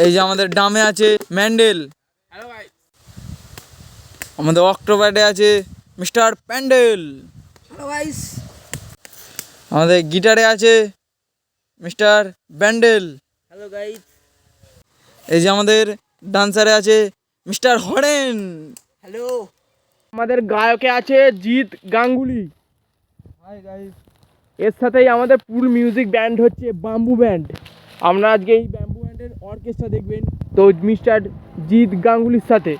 এই যে আমাদের ডামে আছে ম্যান্ডেল, আমাদের অক্টোপ্যাডে আছে মিস্টার প্যান্ডেল, আমাদের গিটারে আছে মিস্টার ব্যান্ডেল, এই যে আমাদের ডান্সারে আছে মিস্টার হরেন, আমাদের গায়কে আছে জিৎ গাঙ্গুলি, এর সাথেই আমাদের ফুল মিউজিক ব্যান্ড হচ্ছে বাম্বু ব্যান্ড। আমরা আজকে এই বাম্বু ব্যান্ডের অর্কেস্ট্রা দেখবেন তো মিস্টার জিৎ গাঙ্গুলির সাথে।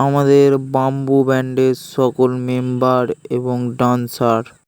আমাদের বাম্বু ব্যান্ডের সকল মেম্বার এবং ডান্সার